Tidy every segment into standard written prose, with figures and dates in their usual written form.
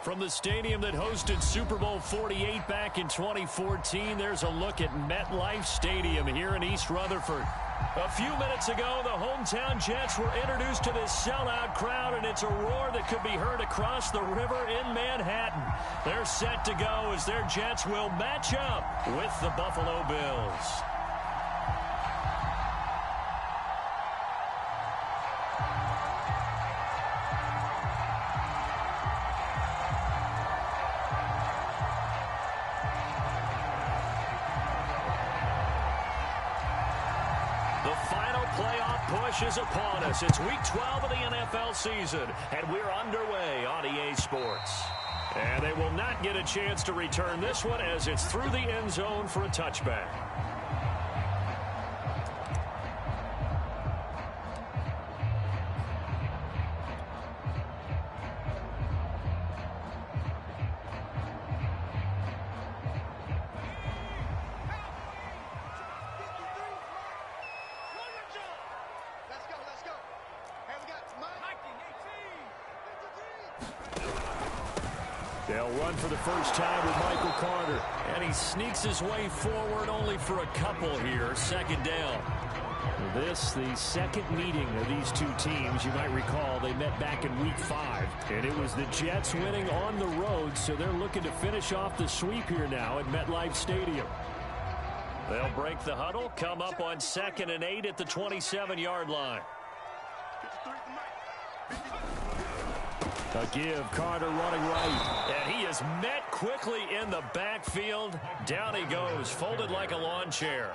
From the stadium that hosted Super Bowl 48 back in 2014, there's a look at MetLife Stadium here in East Rutherford. A few minutes ago, the hometown Jets were introduced to this sellout crowd, and it's a roar that could be heard across the river in Manhattan. They're set to go as their Jets will match up with the Buffalo Bills. Is upon us. It's week 12 of the NFL season, and we're underway on EA Sports. And they will not get a chance to return this one as it's through the end zone for a touchback. They'll run for the first time with Michael Carter. And he sneaks his way forward only for a couple here. Second down. This, the second meeting of these two teams. You might recall they met back in week 5. And it was the Jets winning on the road, so they're looking to finish off the sweep here now at MetLife Stadium. They'll break the huddle, come up on 2nd and 8 at the 27-yard line. A give, Carter running right. And he is met quickly in the backfield. Down he goes, folded like a lawn chair.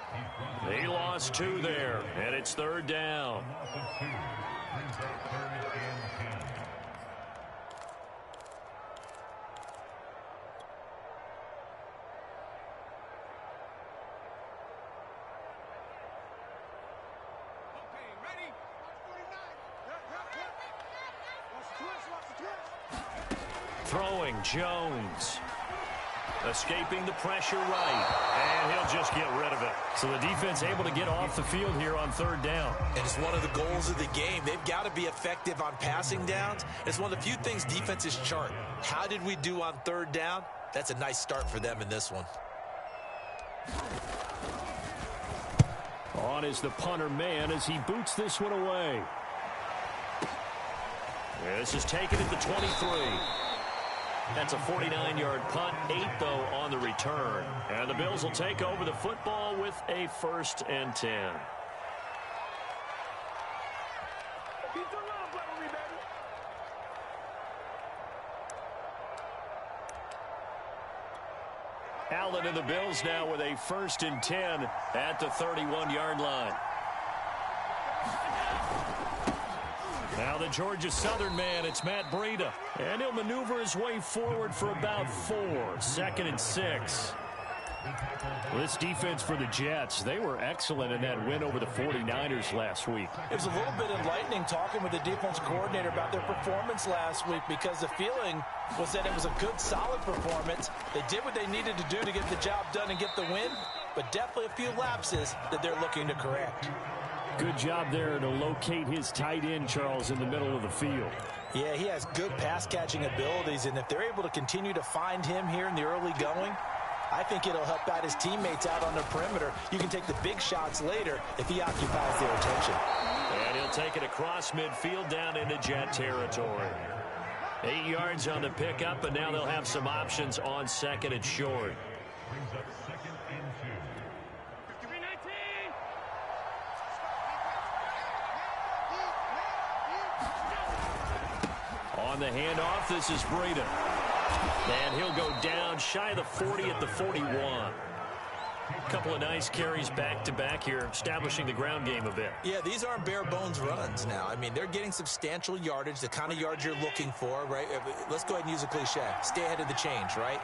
He lost 2 there, and it's 3rd down. Throwing, Jones. Escaping the pressure right. And he'll just get rid of it. So the defense able to get off the field here on 3rd down. And it's one of the goals of the game. They've got to be effective on passing downs. It's one of the few things defenses chart. How did we do on 3rd down? That's a nice start for them in this one. On is the punter man as he boots this one away. This is taken at the 23. That's a 49-yard punt, 8, though, on the return. And the Bills will take over the football with a 1st and 10. Allen and the Bills now with a 1st and 10 at the 31-yard line. Now the Georgia Southern man, it's Matt Breida. And he'll maneuver his way forward for about 4. 2nd and 6. This defense for the Jets, they were excellent in that win over the 49ers last week. It was a little bit enlightening talking with the defense coordinator about their performance last week because the feeling was that it was a good, solid performance. They did what they needed to do to get the job done and get the win, but definitely a few lapses that they're looking to correct. Good job there to locate his tight end, Charles, in the middle of the field. Yeah, he has good pass-catching abilities, and if they're able to continue to find him here in the early going, I think it'll help out his teammates out on the perimeter. You can take the big shots later if he occupies their attention. And he'll take it across midfield down into Jet territory. 8 yards on the pickup, and now they'll have some options on 2nd and short. On the handoff, this is Breida. And he'll go down shy of the 40 at the 41. A couple of nice carries back-to-back here, establishing the ground game a bit. Yeah, these aren't bare-bones runs now. I mean, they're getting substantial yardage, the kind of yards you're looking for, right? Let's go ahead and use a cliche. Stay ahead of the change, right?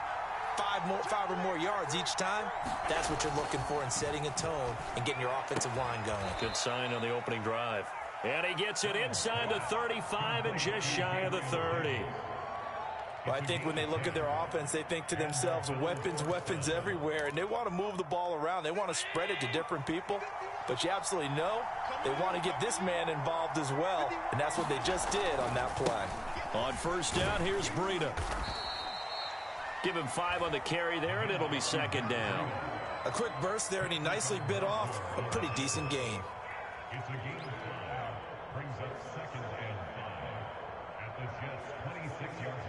5 or more yards each time, that's what you're looking for in setting a tone and getting your offensive line going. Good sign on the opening drive. And he gets it inside the 35 and just shy of the 30. Well, I think when they look at their offense, they think to themselves, weapons everywhere, and they want to move the ball around. They want to spread it to different people, but you absolutely know they want to get this man involved as well, and that's what they just did on that play. On 1st down, here's Breida. Give him 5 on the carry there, and it'll be second down. A quick burst there, and he nicely bit off a pretty decent gain. It's a gain of 5. Brings up second and 5 at the Jets' 26-yard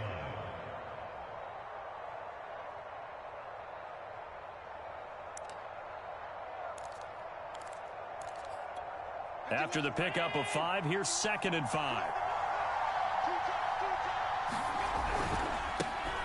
line. After the pickup of 5, here's second and 5.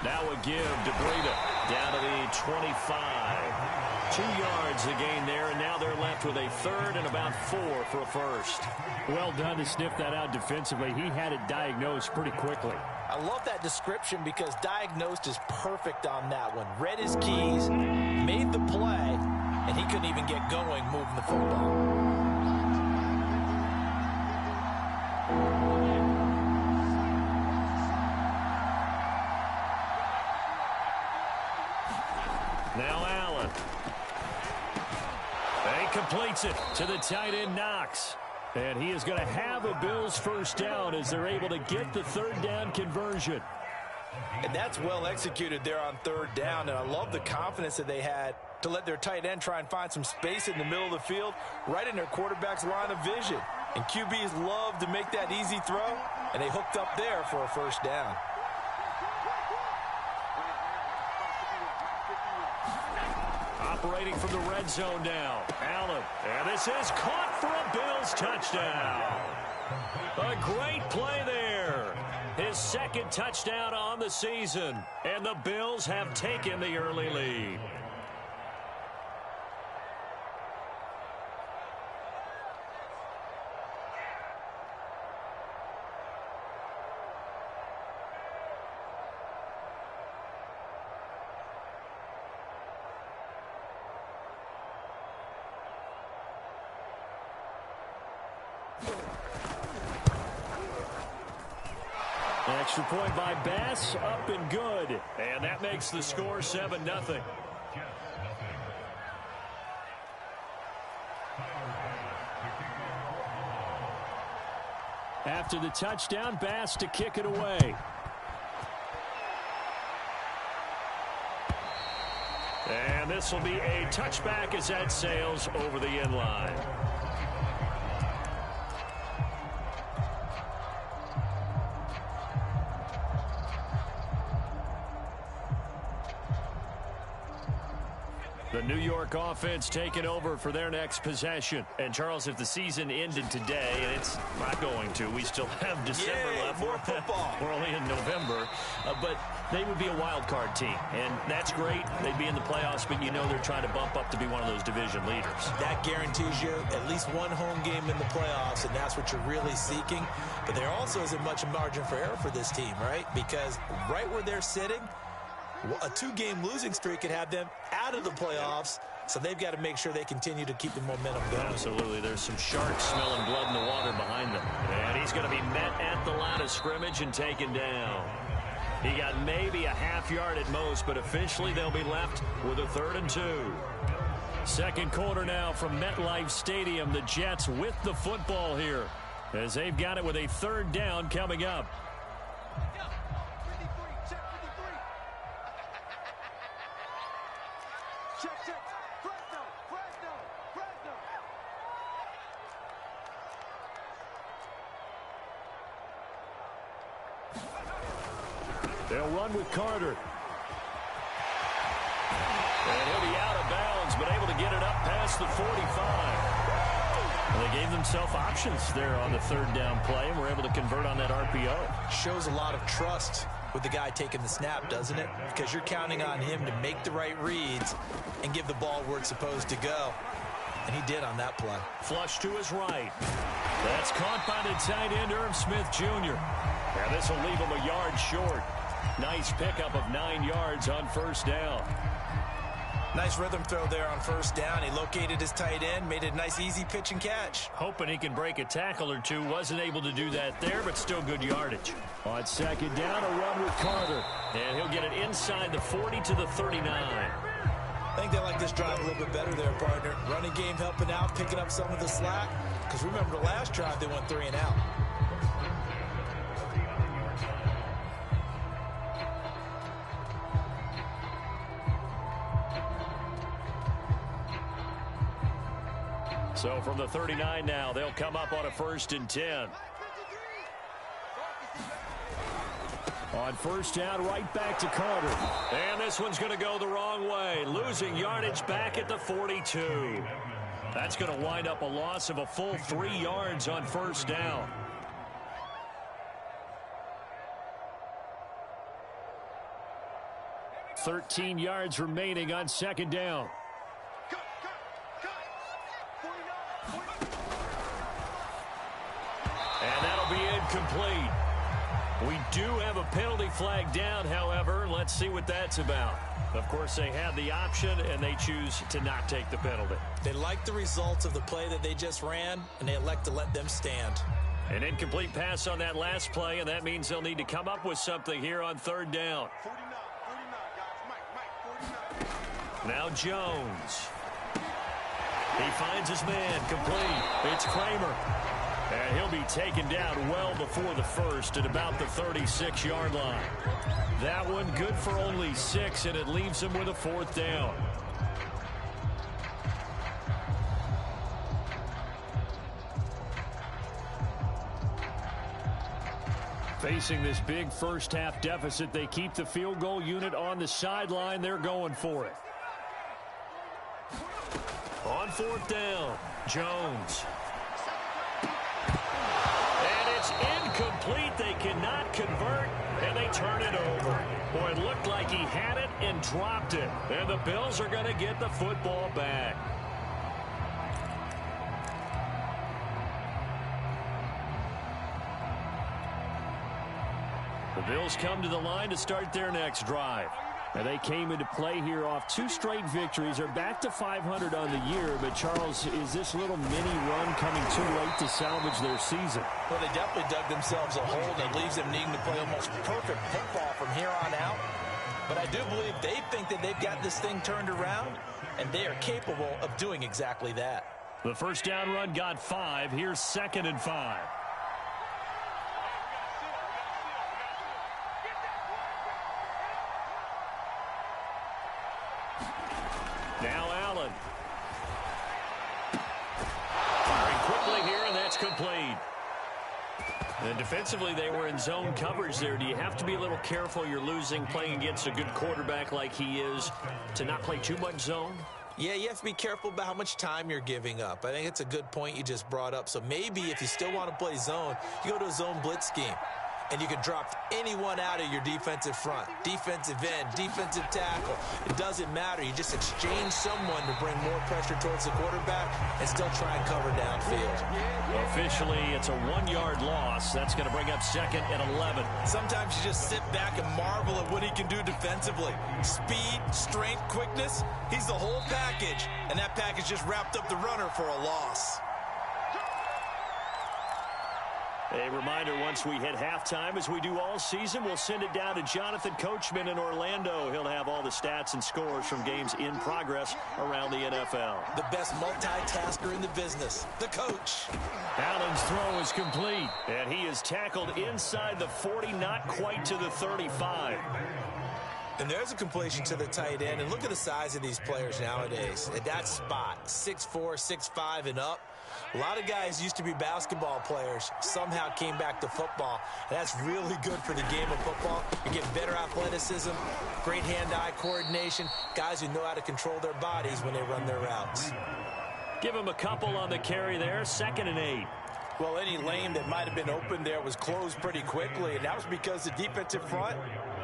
Now a give to Breida down to the 25. 2 yards the gain there, and now they're left with a third and about 4 for a first. Well done to sniff that out defensively. He had it diagnosed pretty quickly. I love that description because diagnosed is perfect on that one. Read his keys, made the play, and he couldn't even get going moving the football. Now Allen. He completes it to the tight end, Knox. And he is going to have a Bills first down as they're able to get the third down conversion. And that's well executed there on third down. And I love the confidence that they had to let their tight end try and find some space in the middle of the field, right in their quarterback's line of vision. And QBs love to make that easy throw, and they hooked up there for a first down. Operating from the red zone now. Allen. And this is caught for a Bills touchdown. A great play there. His second touchdown on the season. And the Bills have taken the early lead. Extra point by Bass, up and good. And that makes the score 7-0. After the touchdown, Bass to kick it away. And this will be a touchback as that sails over the end line. The New York offense taking over for their next possession. And, Charles, if the season ended today, and it's not going to, we still have December left. More football. We're only in November. But they would be a wild card team. And that's great. They'd be in the playoffs, but you know they're trying to bump up to be one of those division leaders. That guarantees you at least one home game in the playoffs, and that's what you're really seeking. But there also isn't much margin for error for this team, right? Because right where they're sitting, a 2-game losing streak could have them out of the playoffs, so they've got to make sure they continue to keep the momentum going. Absolutely. There's some sharks smelling blood in the water behind them. And he's going to be met at the line of scrimmage and taken down. He got maybe a half yard at most, but officially they'll be left with a 3rd and 2. Second quarter now from MetLife Stadium. The Jets with the football here as they've got it with a 3rd down coming up. They'll run with Carter. And he'll be out of bounds, but able to get it up past the 45. Well, they gave themselves options there on the 3rd down play, and were able to convert on that RPO. Shows a lot of trust with the guy taking the snap, doesn't it? Because you're counting on him to make the right reads and give the ball where it's supposed to go. And he did on that play. Flush to his right. That's caught by the tight end, Irv Smith Jr. And this will leave him a yard short. Nice pickup of 9 yards on first down. Nice rhythm throw there on first down. He located his tight end, made it a nice easy pitch and catch. Hoping he can break a tackle or two. Wasn't able to do that there, but still good yardage. On second down, a run with Carter. And he'll get it inside the 40 to the 39. I think they like this drive a little bit better there, partner. Running game helping out, picking up some of the slack. Because remember the last drive, they went 3 and out. So from the 39 now, they'll come up on a 1st and 10. On 1st down, right back to Carter. And this one's going to go the wrong way. Losing yardage back at the 42. That's going to wind up a loss of a full 3 yards on 1st down. $13 yards remaining on 2nd down. And that'll be incomplete. We do have a penalty flag down, however. Let's see what that's about. Of course, they had the option, and they choose to not take the penalty. They like the results of the play that they just ran, and they elect to let them stand. An incomplete pass on that last play, and that means they'll need to come up with something here on 3rd down. Now Jones. He finds his man, complete. It's Kramer. And he'll be taken down well before the 1st at about the 36-yard line. That one good for only 6, and it leaves him with a 4th down. Facing this big first-half deficit, they keep the field goal unit on the sideline. They're going for it. On 4th down, Jones. And it's incomplete. They cannot convert, and they turn it over. Boy, it looked like he had it and dropped it. And the Bills are going to get the football back. The Bills come to the line to start their next drive. And they came into play here off 2 straight victories. They're back to 500 on the year. But, Charles, is this little mini run coming too late to salvage their season? Well, they definitely dug themselves a hole that leaves them needing to play almost perfect football from here on out. But I do believe they think that they've got this thing turned around, and they are capable of doing exactly that. The 1st down run got 5. Here's 2nd and 5. Now Allen. Firing quickly here, and that's complete. And defensively, they were in zone coverage there. Do you have to be a little careful? You're losing, playing against a good quarterback like he is, to not play too much zone? Yeah, you have to be careful about how much time you're giving up. I think it's a good point you just brought up. So maybe if you still want to play zone, you go to a zone blitz scheme. And you can drop anyone out of your defensive front, defensive end, defensive tackle. It doesn't matter. You just exchange someone to bring more pressure towards the quarterback and still try and cover downfield. Officially, it's a 1-yard loss. That's going to bring up 2nd and 11. Sometimes you just sit back and marvel at what he can do defensively. Speed, strength, quickness. He's the whole package. And that package just wrapped up the runner for a loss. A reminder, once we hit halftime, as we do all season, we'll send it down to Jonathan Coachman in Orlando. He'll have all the stats and scores from games in progress around the NFL. The best multitasker in the business, the coach. Allen's throw is complete, and he is tackled inside the 40, not quite to the 35. And there's a completion to the tight end. And look at the size of these players nowadays. At that spot, 6'4", 6'5", and up. A lot of guys used to be basketball players, somehow came back to football. And that's really good for the game of football. You get better athleticism, great hand-eye coordination, guys who know how to control their bodies when they run their routes. Give him a couple on the carry there, 2nd and 8. Well, any lane that might have been open there was closed pretty quickly, and that was because the defensive front,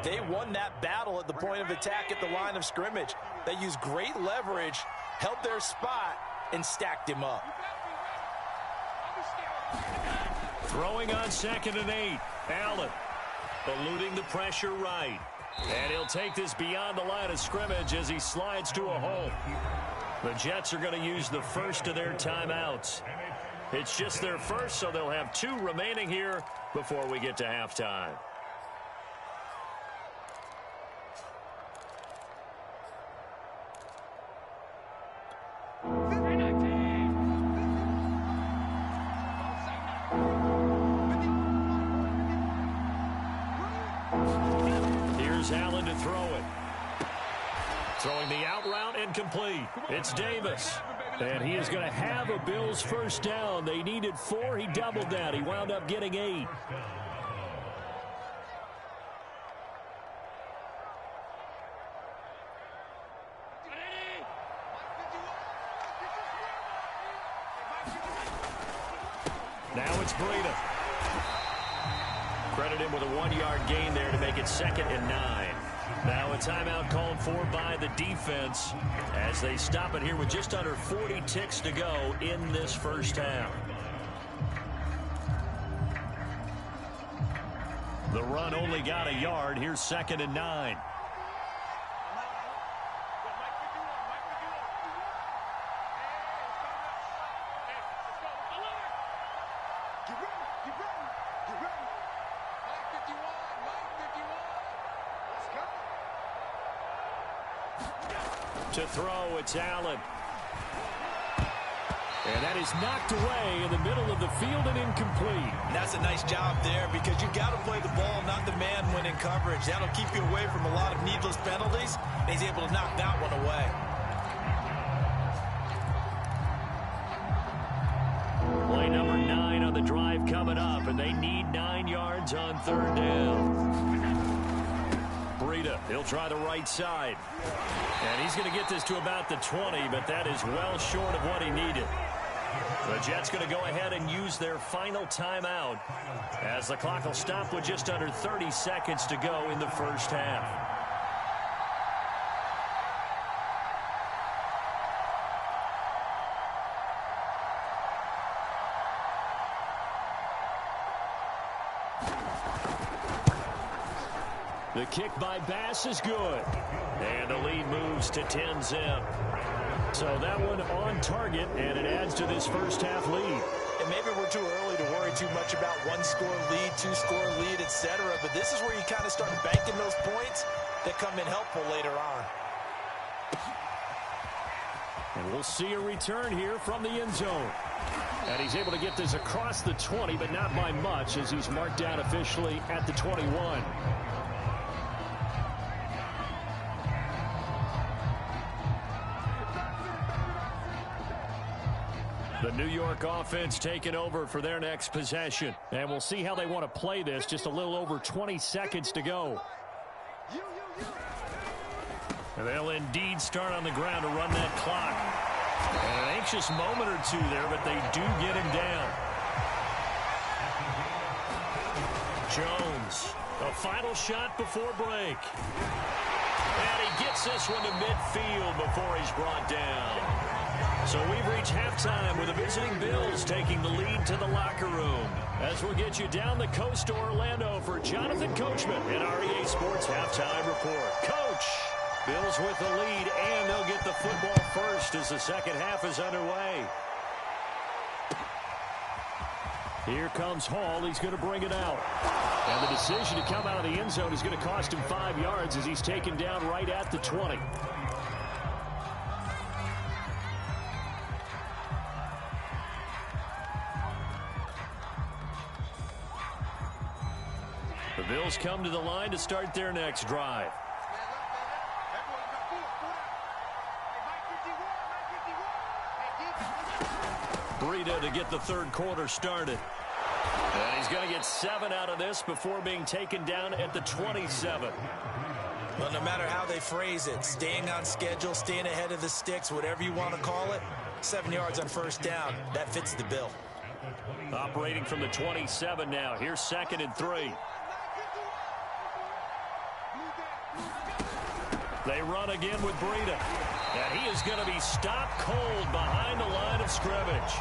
they won that battle at the point of attack at the line of scrimmage. They used great leverage, held their spot, and stacked him up. Throwing on 2nd and 8. Allen eluding the pressure right. And he'll take this beyond the line of scrimmage as he slides to a hole. The Jets are going to use the first of their timeouts. It's just their first, so they'll have 2 remaining here before we get to halftime. Here's Allen to throw it. Throwing the out route, incomplete. It's Davis. And he is going to have a Bills first down. They needed 4. He doubled that. He wound up getting 8. Now it's Breida. Credit him with a 1-yard gain there to make it 2nd and 9. Now a timeout called for by the defense as they stop it here with just under 40 ticks to go in this first half. The run only got a yard. Here's 2nd and 9. To throw, it's Allen. And that is knocked away in the middle of the field and incomplete. And that's a nice job there because you've got to play the ball, not the man when in coverage. That'll keep you away from a lot of needless penalties. And he's able to knock that one away. Play number 9 on the drive coming up, and they need 9 yards on 3rd down. Breida, he'll try the right side. And he's going to get this to about the 20, but that is well short of what he needed. The Jets going to go ahead and use their final timeout as the clock will stop with just under 30 seconds to go in the first half. The kick by Bass is good. And the lead moves to 10-zip. So that one on target, and it adds to this first half lead. And maybe we're too early to worry too much about 1-score lead, 2-score lead, etc. But this is where you kind of start banking those points that come in helpful later on. And we'll see a return here from the end zone. And he's able to get this across the 20, but not by much as he's marked down officially at the 21. The New York offense taking over for their next possession. And we'll see how they want to play this. Just a little over 20 seconds to go. And they'll indeed start on the ground to run that clock. And an anxious moment or two there, but they do get him down. Jones, a final shot before break. And he gets this one to midfield before he's brought down. So we've reached halftime with the visiting Bills taking the lead to the locker room. As we'll get you down the coast to Orlando for Jonathan Coachman in our EA Sports Halftime Report. Coach, Bills with the lead, and they'll get the football first as the second half is underway. Here comes Hall. He's going to bring it out. And the decision to come out of the end zone is going to cost him 5 yards as he's taken down right at the 20. The Bills come to the line to start their next drive. Breida to get the third quarter started. And he's going to get 7 out of this before being taken down at the 27. Well, no matter how they phrase it, staying on schedule, staying ahead of the sticks, whatever you want to call it, 7 yards on first down, that fits the bill. Operating from the 27 now. Here's 2nd and 3. They run again with Breida. And he is going to be stopped cold behind the line of scrimmage.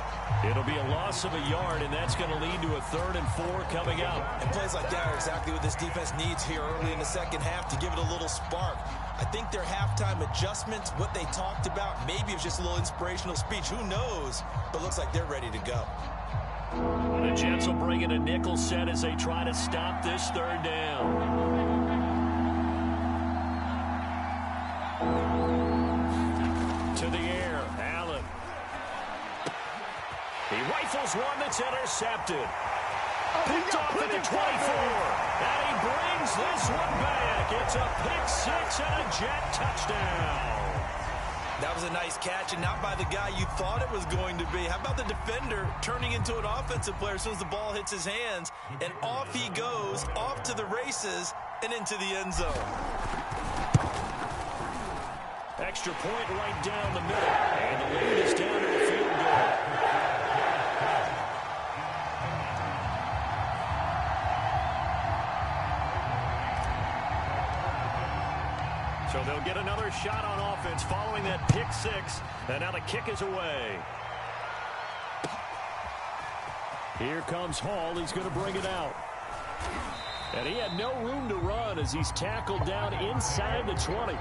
It'll be a loss of a yard, and that's going to lead to a 3rd and 4 coming up. And plays like that are exactly what this defense needs here early in the second half to give it a little spark. I think their halftime adjustments, what they talked about, maybe it's just a little inspirational speech. Who knows? But looks like they're ready to go. The Jets will bring in a nickel set as they try to stop this 3rd down. To the air, Allen. He rifles one that's intercepted. Picked off at the 24. And he brings this one back. It's a pick 6 and a Jet touchdown. That was a nice catch, and not by the guy you thought it was going to be. How about the defender turning into an offensive player as soon as the ball hits his hands, and off he goes, off to the races, and into the end zone. Extra point right down the middle, and the lead is down to a field goal. So they'll get another shot on offense following that pick six, and now the kick is away. Here comes Hall. He's going to bring it out. And he had no room to run as he's tackled down inside the 20.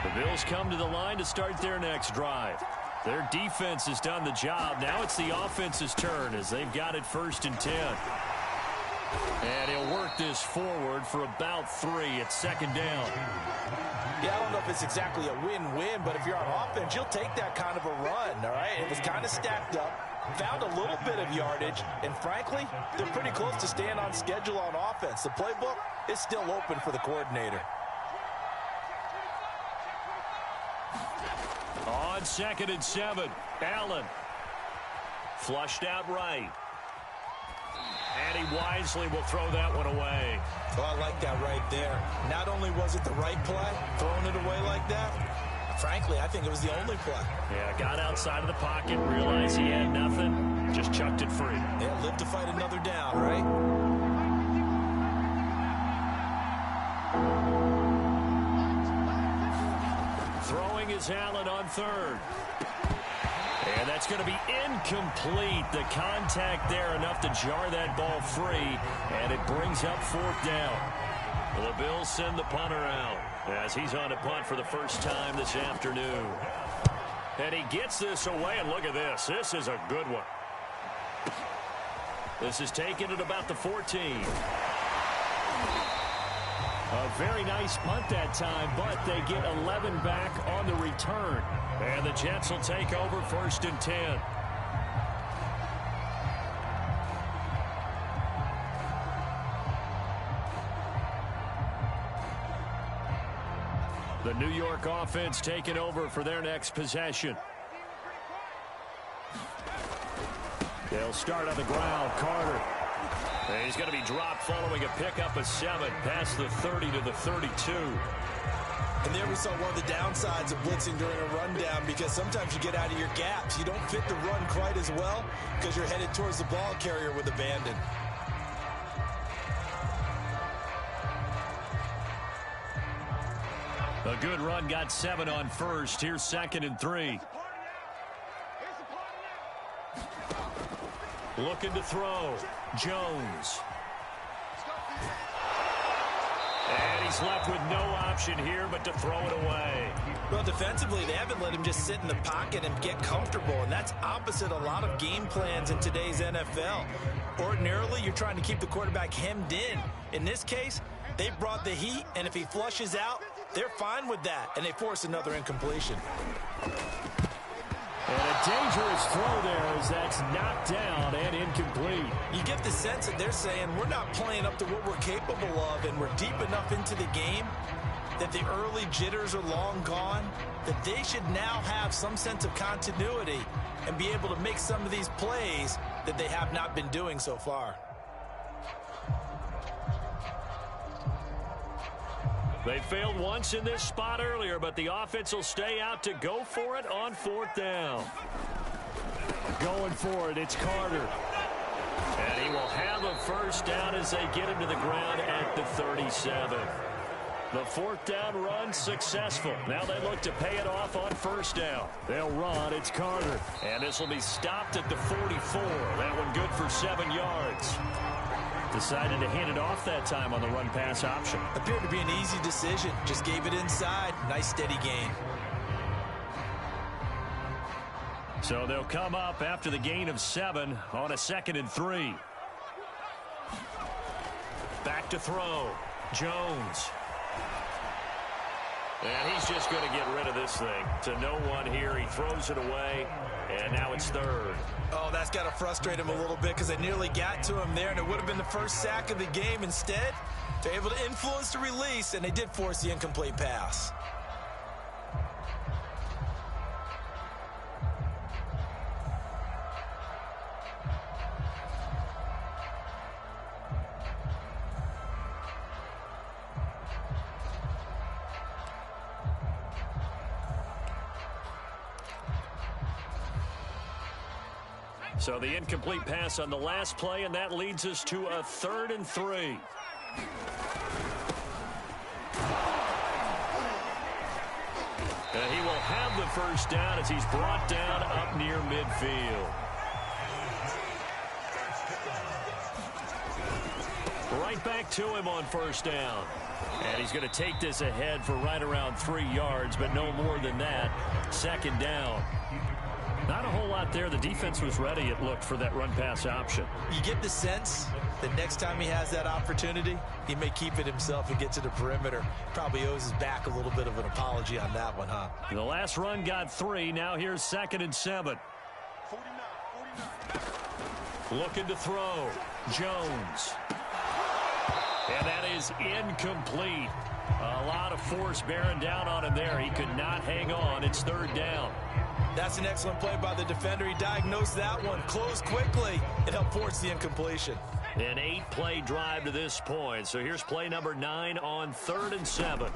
The Bills come to the line to start their next drive. Their defense has done the job. Now it's the offense's turn as they've got it 1st and 10. And he'll work this forward for about 3. It's 2nd down. Yeah, I don't know if it's exactly a win-win, but if you're on offense, you'll take that kind of a run, all right? It was kind of stacked up, found a little bit of yardage, and frankly, they're pretty close to staying on schedule on offense. The playbook is still open for the coordinator. On 2nd and 7, Allen. Flushed out right. And he wisely will throw that one away. Oh, I like that right there. Not only was it the right play, throwing it away like that, frankly, I think it was the only play. Yeah, got outside of the pocket, realized he had nothing, just chucked it free. Yeah, live to fight another down, right? Throwing is Allen on 3rd. And that's going to be incomplete. The contact there enough to jar that ball free, and it brings up 4th down. The Bills send the punter out as he's on to punt for the first time this afternoon. And he gets this away, and look at this. This is a good one. This is taken at about the 14. A very nice punt that time, but they get 11 back on the return. And the Jets will take over 1st and 10. The New York offense taking over for their next possession. They'll start on the ground. Carter. And he's going to be dropped following a pickup of 7 past the 30 to the 32. And there we saw one of the downsides of blitzing during a rundown, because sometimes you get out of your gaps. You don't fit the run quite as well because you're headed towards the ball carrier with abandon. A good run, got 7 on 1st. Here's 2nd and 3. Looking to throw. Jones. And he's left with no option here but to throw it away. Well, defensively, they haven't let him just sit in the pocket and get comfortable, and that's opposite a lot of game plans in today's NFL. Ordinarily, you're trying to keep the quarterback hemmed in. In this case, they brought the heat, and if he flushes out, they're fine with that, and they force another incompletion. And a dangerous throw there as that's knocked down and incomplete. You get the sense that they're saying we're not playing up to what we're capable of, and we're deep enough into the game that the early jitters are long gone, that they should now have some sense of continuity and be able to make some of these plays that they have not been doing so far. They failed once in this spot earlier, but the offense will stay out to go for it on 4th down. Going for it, it's Carter. And he will have a 1st down as they get him to the ground at the 37. The 4th down run successful. Now they look to pay it off on 1st down. They'll run, it's Carter. And this will be stopped at the 44. That one good for 7 yards. Decided to hand it off that time on the run-pass option. Appeared to be an easy decision. Just gave it inside. Nice, steady gain. So they'll come up after the gain of 7 on a 2nd and 3. Back to throw. Jones. And he's just going to get rid of this thing. To no one here. He throws it away. And now it's 3rd. Oh, that's got to frustrate him a little bit because they nearly got to him there, and it would have been the first sack of the game. Instead, They're able to influence the release, and they did force the incomplete pass. So the incomplete pass on the last play, and that leads us to a 3rd and 3. And he will have the first down as he's brought down up near midfield. Right back to him on first down. And he's going to take this ahead for right around 3 yards, but no more than that. 2nd down. Not a whole lot there. The defense was ready, it looked, for that run-pass option. You get the sense that next time he has that opportunity, he may keep it himself and get to the perimeter. Probably owes his back a little bit of an apology on that one, huh? The last run got 3. Now here's 2nd and 7. 49. Looking to throw. Jones. And that is incomplete. A lot of force bearing down on him there. He could not hang on. It's 3rd down. That's an excellent play by the defender. He diagnosed that one, closed quickly, and helped force the incompletion. An 8-play drive to this point. So here's play number 9 on 3rd and 7.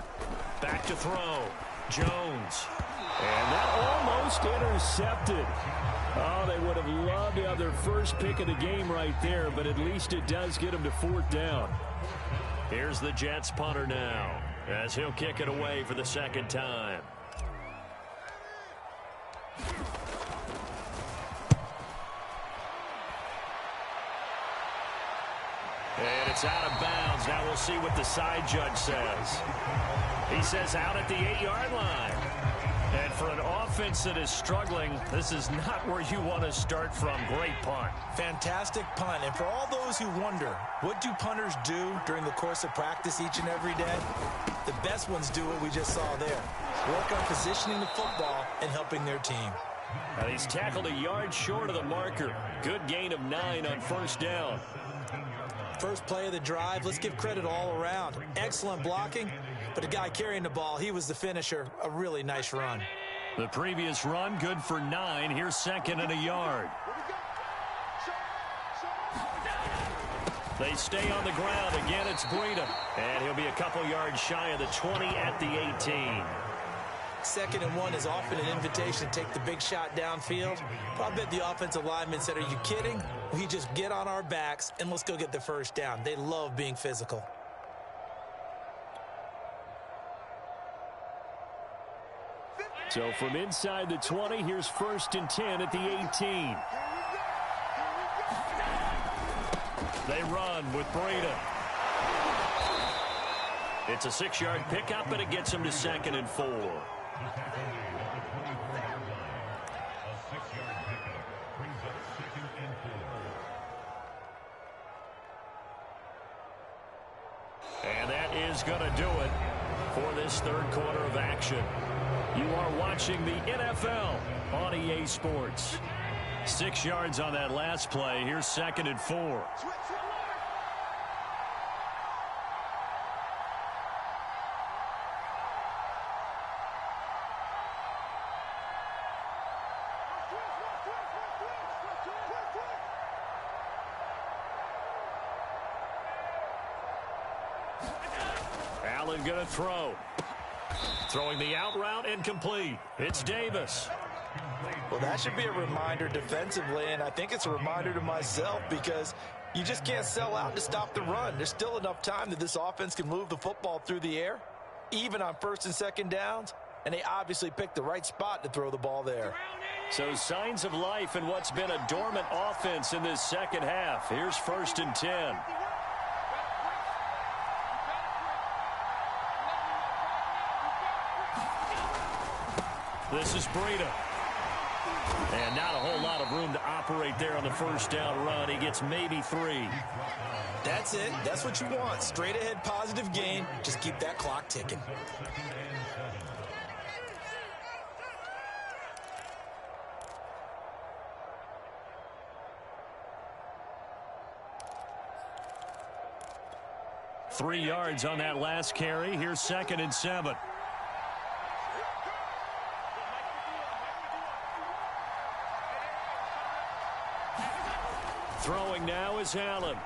Back to throw. Jones. And that almost intercepted. Oh, they would have loved to have their first pick of the game right there, but at least it does get them to 4th down. Here's the Jets punter now, as he'll kick it away for the 2nd time. And it's out of bounds. Now we'll see what the side judge says. He says out at the 8-yard line. And for an offense that is struggling, this is not where you want to start from. Great punt. Fantastic punt. And for all those who wonder, what do punters do during the course of practice each and every day? The best ones do what we just saw there. Work on positioning the football and helping their team. And he's tackled a yard short of the marker. Good gain of 9 on first down. First play of the drive, let's give credit all around. Excellent blocking, but the guy carrying the ball, he was the finisher. A really nice run. The previous run, good for 9. Here's 2nd and a yard. They stay on the ground. Again, it's Breida. And he'll be a couple yards shy of the 20 at the 18. 2nd and 1 is often an invitation to take the big shot downfield. But I bet the offensive lineman said, are you kidding? We just get on our backs and let's go get the first down. They love being physical. So from inside the 20, here's 1st and 10 at the 18. They run with Breida. It's a 6-yard pickup, and it gets him to 2nd and 4. And that is going to do it for this 3rd quarter of action. You are watching the NFL on EA Sports. 6 yards on that last play. Here's 2nd and 4. Allen going to throw. Throwing the out route incomplete. It's Davis. Well, that should be a reminder defensively, and I think it's a reminder to myself because you just can't sell out to stop the run. There's still enough time that this offense can move the football through the air, even on 1st and 2nd downs, and they obviously picked the right spot to throw the ball there. So signs of life in what's been a dormant offense in this 2nd half. Here's 1st and 10. This is Breida. And not a whole lot of room to operate there on the first down run. He gets maybe 3. That's it. That's what you want. Straight ahead positive gain. Just keep that clock ticking. 3 yards on that last carry. Here's 2nd and 7. Throwing now is Allen.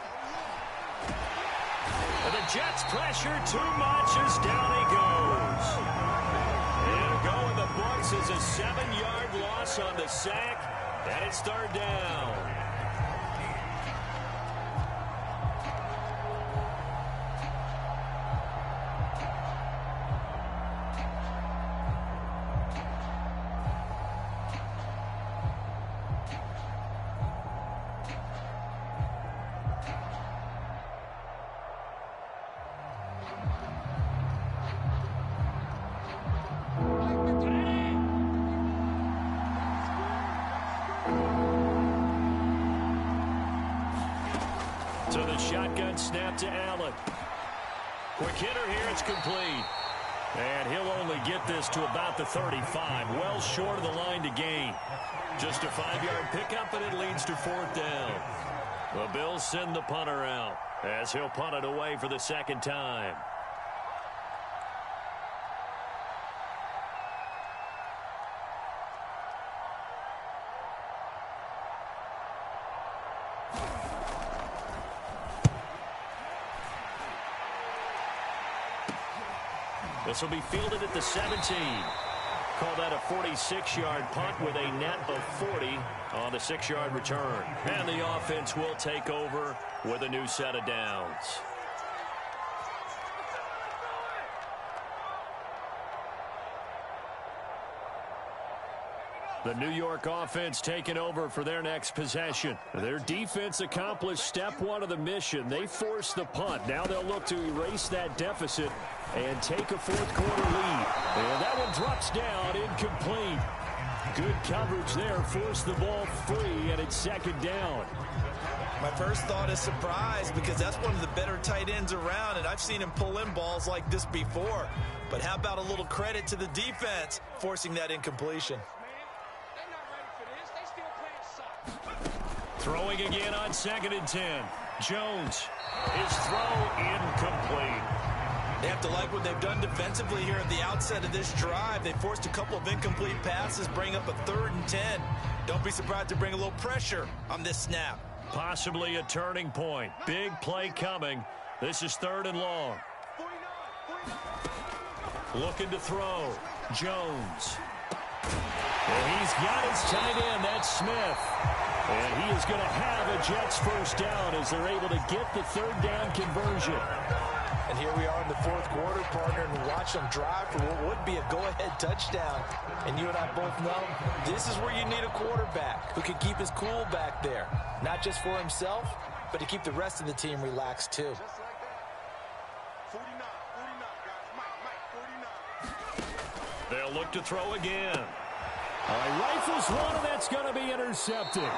And the Jets pressure too much as down he goes. It'll go in the books as a 7-yard loss on the sack, and it's 3rd down. So the shotgun snap to Allen. Quick hitter here, it's complete. And he'll only get this to about the 35, well short of the line to gain. Just a 5-yard pickup, and it leads to 4th down. The Bills send the punter out as he'll punt it away for the 2nd time. This will be fielded at the 17. Call that a 46-yard punt with a net of 40 on the 6-yard return. And the offense will take over with a new set of downs. The New York offense taking over for their next possession. Their defense accomplished step 1 of the mission. They forced the punt. Now they'll look to erase that deficit and take a 4th quarter lead. And that one drops down, incomplete. Good coverage there, forced the ball free, and it's 2nd down. My first thought is surprise, because that's one of the better tight ends around, and I've seen him pull in balls like this before. But how about a little credit to the defense forcing that incompletion? Throwing again on 2nd and 10. Jones, his throw incomplete. They have to like what they've done defensively here at the outset of this drive. They forced a couple of incomplete passes, bring up a 3rd and 10. Don't be surprised to bring a little pressure on this snap. Possibly a turning point. Big play coming. This is 3rd and long. Looking to throw. Jones. And he's got his tight end. That's Smith. And he is going to have a Jets first down as they're able to get the 3rd down conversion. And here we are in the 4th quarter, partner, and watch them drive for what would be a go-ahead touchdown. And you and I both know this is where you need a quarterback who can keep his cool back there. Not just for himself, but to keep the rest of the team relaxed too. Just like that. 49, guys. Mike, 49. They'll look to throw again. Rifles one, and that's going to be intercepted.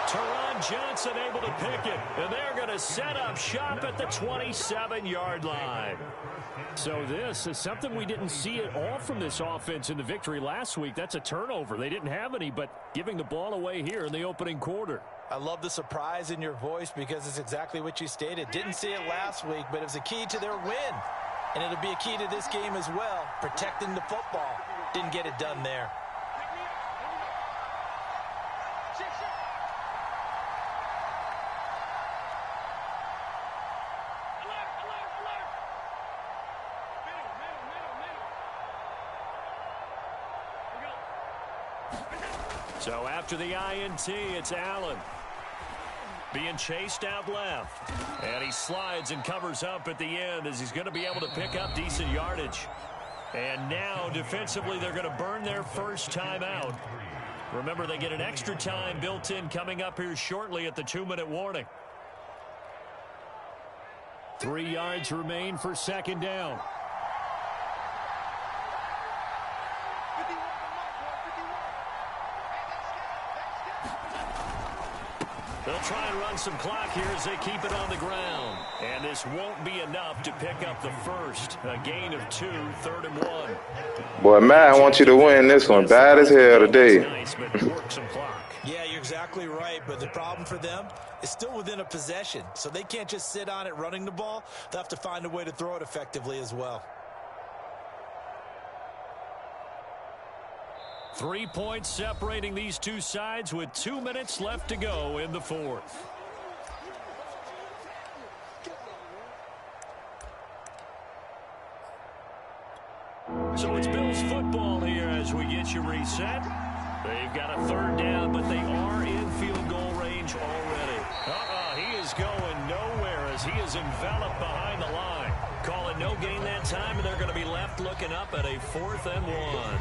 Teron Johnson able to pick it, and they're going to set up shop at the 27-yard line. So this is something we didn't see at all from this offense in the victory last week. That's a turnover. They didn't have any, but giving the ball away here in the opening quarter. I love the surprise in your voice because it's exactly what you stated. Didn't see it last week, but it was a key to their win. And it'll be a key to this game as well, protecting the football. Didn't get it done there. So after the INT, it's Allen. Being chased out left. And he slides and covers up at the end as he's going to be able to pick up decent yardage. And now, defensively, they're going to burn their first time out. Remember, they get an extra time built in coming up here shortly at the 2-minute warning. 3 yards remain for 2nd down. They'll try and run some clock here as they keep it on the ground. And And this won't be enough to pick up the first. A gain of 2, 3rd and 1. Boy, Matt, I want you to win this one. Bad as hell today. Nice, but work some clock. Yeah, you're exactly right, but the problem for them is still within a possession, so they can't just sit on it running the ball. They'll have to find a way to throw it effectively as well. 3 points separating these two sides with 2 minutes left to go in the fourth. So it's Bills football here as we get you reset. They've got a 3rd down, but they are in field goal range already. He is going nowhere as he is enveloped behind the line. Call it no gain that time, and they're going to be left looking up at a 4th and 1.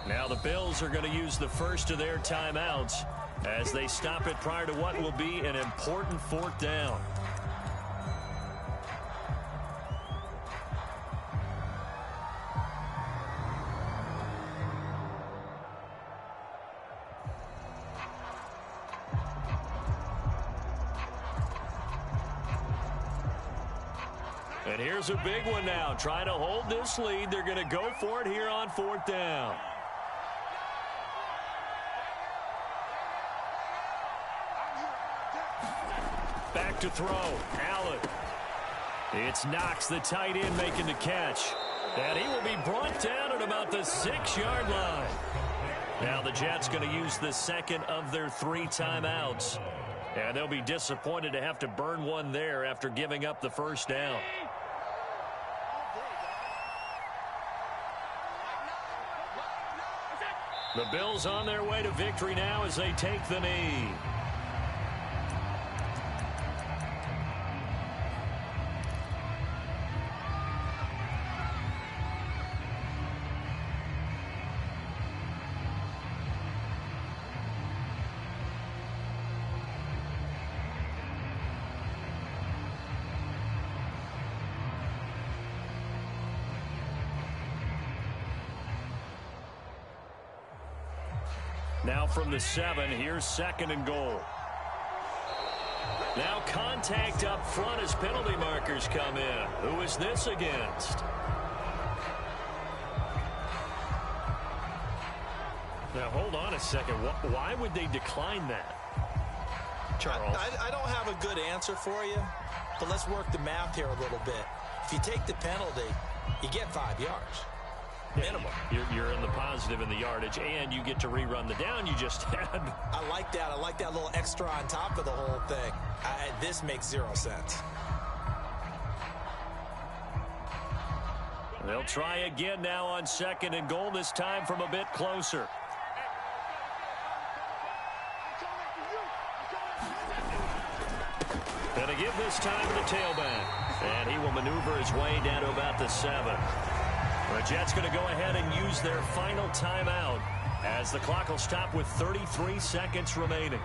Now the Bills are going to use the first of their timeouts as they stop it prior to what will be an important 4th down. And here's a big one now. Trying to hold this lead. They're going to go for it here on 4th down. Back to throw. Allen. It's Knox, the tight end, making the catch. And he will be brought down at about the 6-yard line. Now the Jets going to use the second of their 3 timeouts. And they'll be disappointed to have to burn one there after giving up the first down. The Bills on their way to victory now as they take the knee. Now from the 7, here's 2nd and goal. Now contact up front as penalty markers come in. Who is this against? Now hold on a second. Why would they decline that? Charles? I don't have a good answer for you, but let's work the math here a little bit. If you take the penalty, you get 5 yards. Minimum. You're in the positive in the yardage, and you get to rerun the down you just had. I like that. I like that little extra on top of the whole thing. This makes 0 sense. They'll try again now on 2nd and goal, this time from a bit closer. And a give this time to the tailback. And he will maneuver his way down to about the 7. The Jets going to go ahead and use their final timeout as the clock will stop with 33 seconds remaining.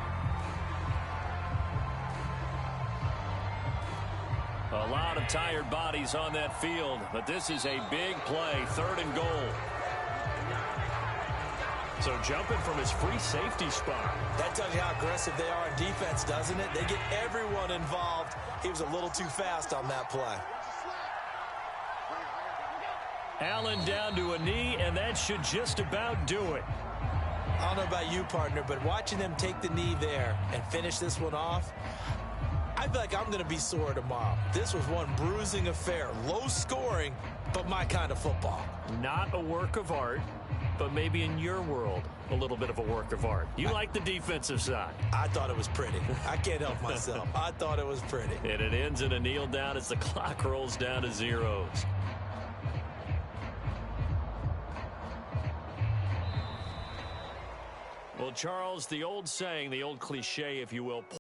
A lot of tired bodies on that field, but this is a big play, 3rd and goal. So jumping from his free safety spot. That tells you how aggressive they are on defense, doesn't it? They get everyone involved. He was a little too fast on that play. Allen down to a knee, and that should just about do it. I don't know about you, partner, but watching them take the knee there and finish this one off, I feel like I'm going to be sore tomorrow. This was one bruising affair. Low scoring, but my kind of football. Not a work of art, but maybe in your world, a little bit of a work of art. You like the defensive side. I thought it was pretty. I can't help myself. I thought it was pretty. And it ends in a kneel down as the clock rolls down to zeros. Well, Charles, the old saying, the old cliche, if you will,